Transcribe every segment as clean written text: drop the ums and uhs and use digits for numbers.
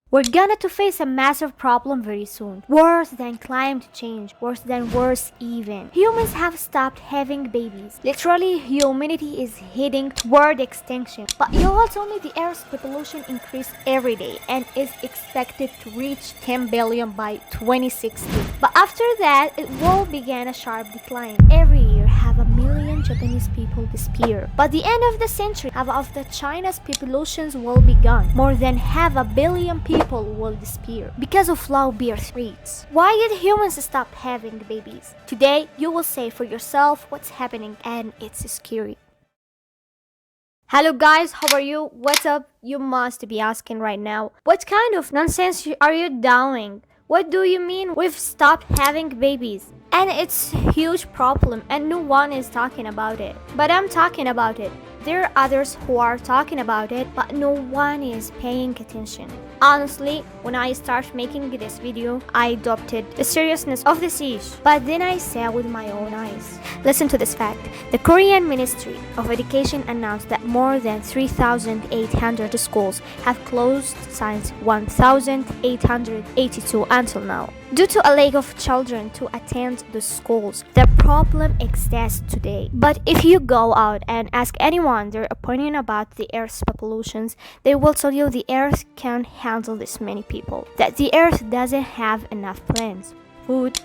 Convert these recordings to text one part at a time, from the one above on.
We're gonna to face a massive problem very soon. Worse than climate change, worse even. Humans have stopped having babies. Literally, humanity is heading toward extinction. But you all told me the Earth's population increased every day and is expected to reach 10 billion by 2060. But after that, it will begin a sharp decline. Every year, have a million Japanese people disappear. By the end of the century, half of the China's populations will be gone. More than half a billion people will disappear because of low birth rates. Why did humans stop having babies? Today, you will say for yourself what's happening, and it's scary. Hello guys, how are you? What's up? You must be asking right now, what kind of nonsense are you doing? What do you mean we've stopped having babies? And it's a huge problem and no one is talking about it. But I'm talking about it. There are others who are talking about it, but no one is paying attention. Honestly, when I started making this video, I adopted the seriousness of this issue, but then I saw with my own eyes. Listen to this fact. The Korean Ministry of Education announced that more than 3,800 schools have closed since 1,882 until now. Due to a lack of children to attend the schools, the problem exists today. But if you go out and ask anyone their opinion about the Earth's populations, they will tell you the Earth can't handle this many people, that the Earth doesn't have enough plants, food,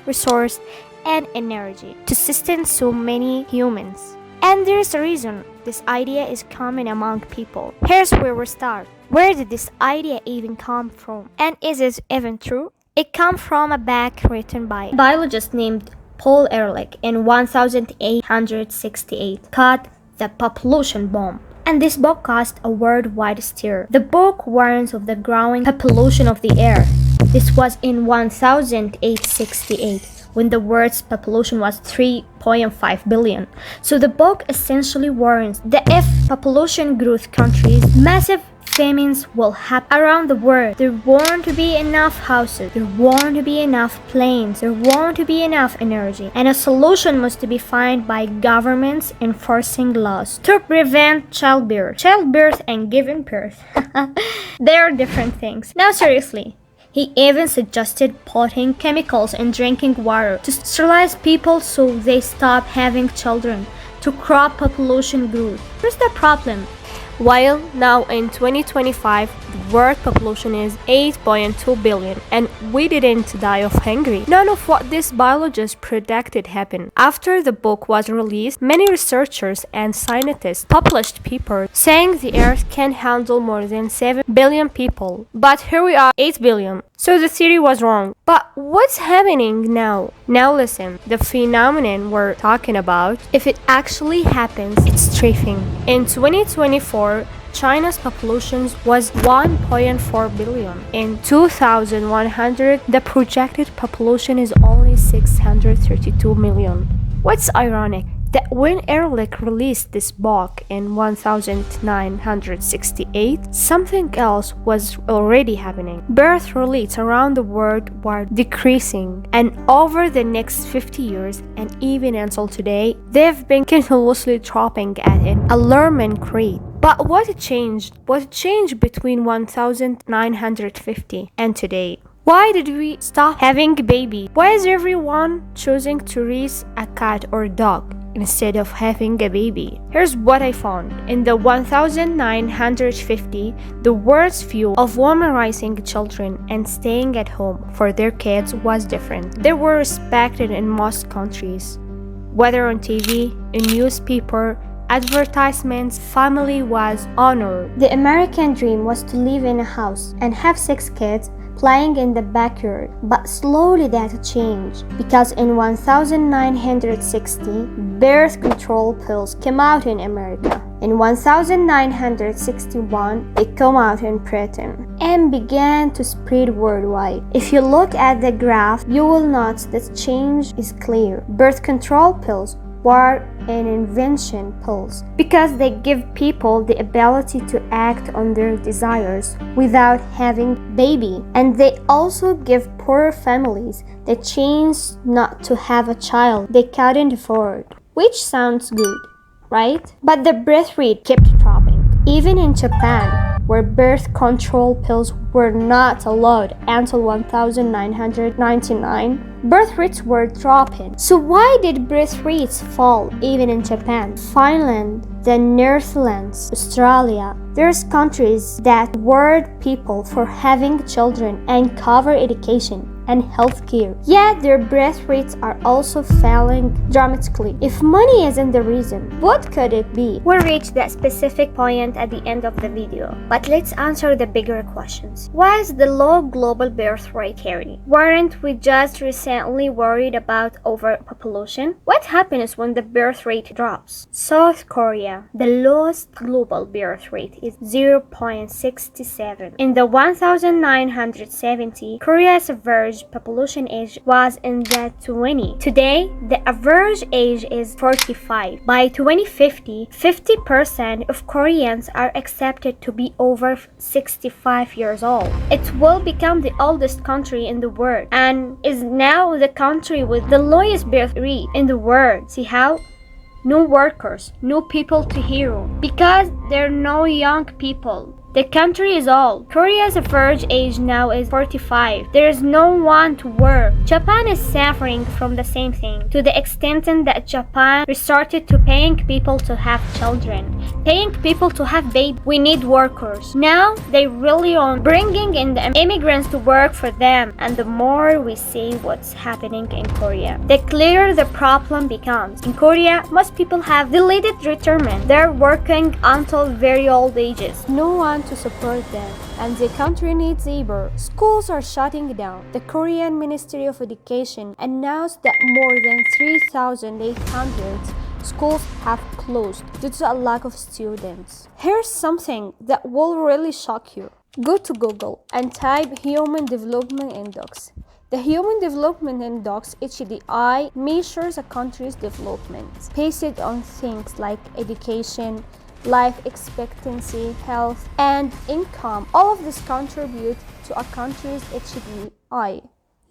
resource, and energy to sustain so many humans. And there's a reason this idea is common among people. Here's where we start. Where did this idea even come from? And is it even true? It comes from a book written by a biologist named Paul Ehrlich in 1868 called The Population Bomb. And this book caused a worldwide stir. The book warns of the growing population of the Earth. This was in 1868 when the world's population was 3.5 billion. So the book essentially warns that if population growth countries, massive famines will happen around the world. There won't be enough houses, there won't be enough planes, there won't be enough energy, and a solution must be found by governments enforcing laws to prevent childbirth and giving birth. They are different things. Now seriously, he even suggested putting chemicals in drinking water to sterilize people so they stop having children, to crop population growth. Here's the problem. While now in 2025, the world population is 8.2 billion and we didn't die of hunger. None of what this biologist predicted happened. After the book was released, many researchers and scientists published papers saying the Earth can handle more than 7 billion people. But here we are, 8 billion. So the theory was wrong. But what's happening now? Now listen, the phenomenon we're talking about, if it actually happens, it's strafing. In 2024, China's population was 1.4 billion. In 2100, the projected population is only 632 million. What's ironic? That when Ehrlich released this book in 1968, something else was already happening. Birth rates around the world were decreasing, and over the next 50 years, and even until today, they've been continuously dropping at an alarming rate. But what changed? What changed between 1950 and today? Why did we stop having a baby? Why is everyone choosing to raise a cat or dog instead of having a baby? Here's what I found. In the 1950, the world's view of women raising children and staying at home for their kids was different. They were respected in most countries. Whether on TV, in newspaper, advertisements, family was honored. The American dream was to live in a house and have 6 kids playing in the backyard, but slowly that changed because in 1960, birth control pills came out in America. In 1961, they came out in Britain and began to spread worldwide. If you look at the graph, you will notice that change is clear. Birth control pills were an invention pills because they give people the ability to act on their desires without having baby, and they also give poor families the chance not to have a child they couldn't afford, which sounds good, right? But the birth rate kept dropping. Even in Japan, where birth control pills were not allowed until 1999, birth rates were dropping. So why did birth rates fall even in Japan, Finland, the Netherlands, Australia? There's countries that reward people for having children and cover education and healthcare. Yet their birth rates are also falling dramatically. If money isn't the reason, what could it be? We'll reach that specific point at the end of the video, but let's answer the bigger questions. Why is the low global birth rate here? Weren't we just recently worried about overpopulation? What happens when the birth rate drops? South Korea, the lowest global birth rate is 0.67. In the 1970, Korea's average population age was in the 20. Today, the average age is 45. By 2050, 50% of Koreans are accepted to be over 65 years old. It will become the oldest country in the world and is now the country with the lowest birth rate in the world. See how? No workers, no people to hero, because there are no young people. The country is old. Korea's average age now is 45. There is no one to work. Japan is suffering from the same thing, to the extent that Japan resorted to paying people to have children, paying people to have babies. We need workers. Now they really on bringing in the immigrants to work for them. And the more we see what's happening in Korea, the clearer the problem becomes. In Korea, most people have delayed retirement. They're working until very old ages. No one to support them, and the country needs labor. Schools are shutting down. The Korean Ministry of Education announced that more than 3,800 schools have closed due to a lack of students. Here's something that will really shock you. Go to Google and type Human Development Index. The Human Development Index, HDI, measures a country's development based on things like education, life expectancy, health, and income. All of this contribute to a country's HDI.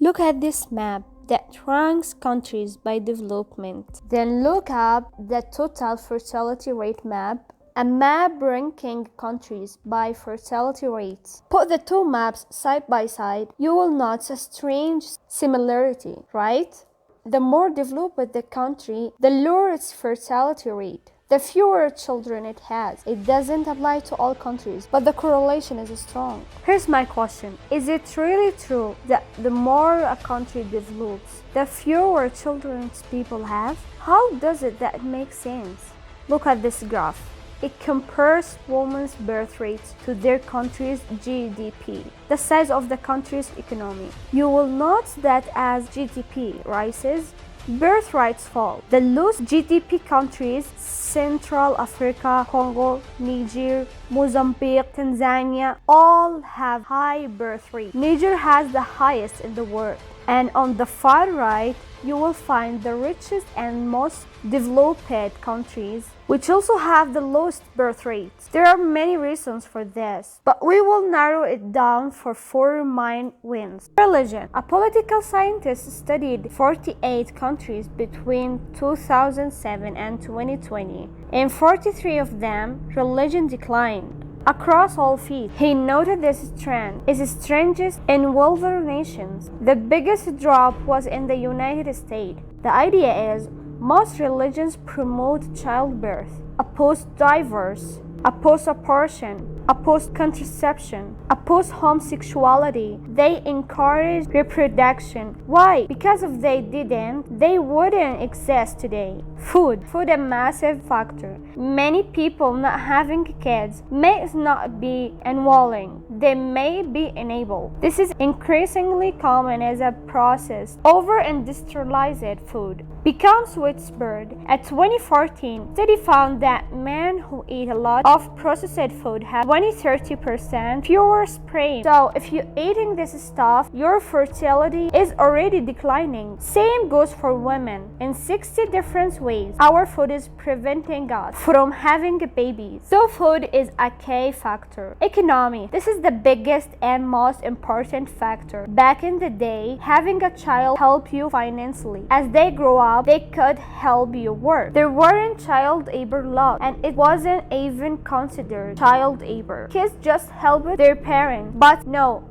Look at this map that ranks countries by development. Then look up the total fertility rate map, a map ranking countries by fertility rates. Put the two maps side by side, you will notice a strange similarity, right? The more developed the country, the lower its fertility rate, the fewer children it has. It doesn't apply to all countries, but the correlation is strong. Here's my question. Is it really true that the more a country develops, the fewer children people have? How does that make sense? Look at this graph. It compares women's birth rates to their country's GDP, the size of the country's economy. You will note that as GDP rises, birth rates fall. The lowest GDP countries, Central Africa, Congo, Niger, Mozambique, Tanzania, all have high birth rates. Niger has the highest in the world. And on the far right, you will find the richest and most developed countries, which also have the lowest birth rates. There are many reasons for this, but we will narrow it down for 4 main wins. Religion. A political scientist studied 48 countries between 2007 and 2020. In 43 of them, religion declined. Across all fields, he noted this trend is strangest in wealthier nations. The biggest drop was in the United States. The idea is most religions promote childbirth, oppose divorce, oppose abortion, oppose contraception, oppose homosexuality. They encourage reproduction. Why? Because if they didn't, they wouldn't exist today. Food a massive factor. Many people not having kids may not be enrolling. They may be enabled. This is increasingly common as a processed, over-industrialized food becomes widespread. At 2014, study found that men who eat a lot of processed food have 20-30% fewer sperm. So if you're eating this stuff, your fertility is already declining. Same goes for women. In 60 different ways, our food is preventing us from having babies. So food is a key factor. Economy. This is the biggest and most important factor. Back in the day, having a child helped you financially. As they grow up, up, they could help you work. There weren't child labor laws, and it wasn't even considered child labor. Kids just helped their parents. But no,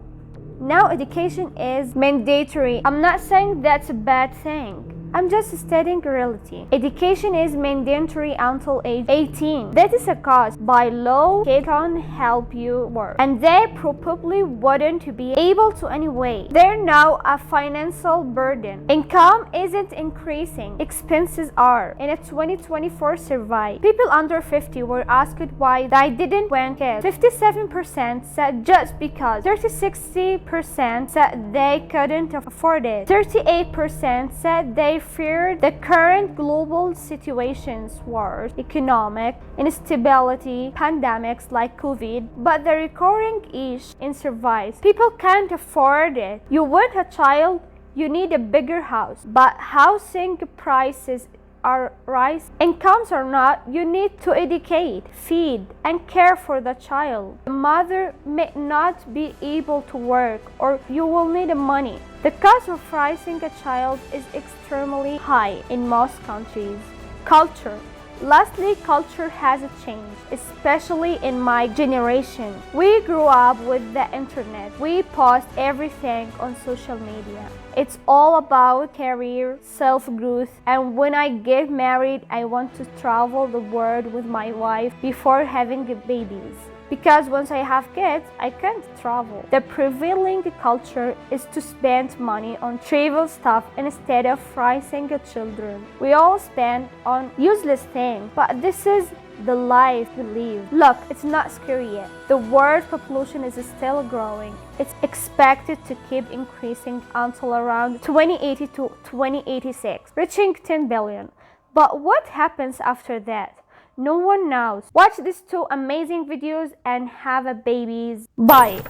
now education is mandatory. I'm not saying that's a bad thing. I'm just stating reality. Education is mandatory until age 18. That is a cost. By law, kids can help you work. And they probably wouldn't be able to anyway. They're now a financial burden. Income isn't increasing. Expenses are. In a 2024 survey, people under 50 were asked why they didn't want kids. 57% said just because. 36% said they couldn't afford it. 38% said they feared the current global situations, wars, economic instability, pandemics like COVID, but the recurring issue in surveys, people can't afford it. You want a child, you need a bigger house, but housing prices are rising. Incomes or not, you need to educate, feed, and care for the child. The mother may not be able to work, or you will need money. The cost of raising a child is extremely high in most countries. Culture. Lastly, culture has changed, especially in my generation. We grew up with the internet. We post everything on social media. It's all about career, self-growth, and when I get married, I want to travel the world with my wife before having babies. Because once I have kids, I can't travel. The prevailing culture is to spend money on trivial stuff instead of raising children. We all spend on useless things, but this is the life we live. Look, it's not scary yet. The world population is still growing. It's expected to keep increasing until around 2080 to 2086, reaching 10 billion. But what happens after that? No one knows. Watch these two amazing videos and have a babies. Bye.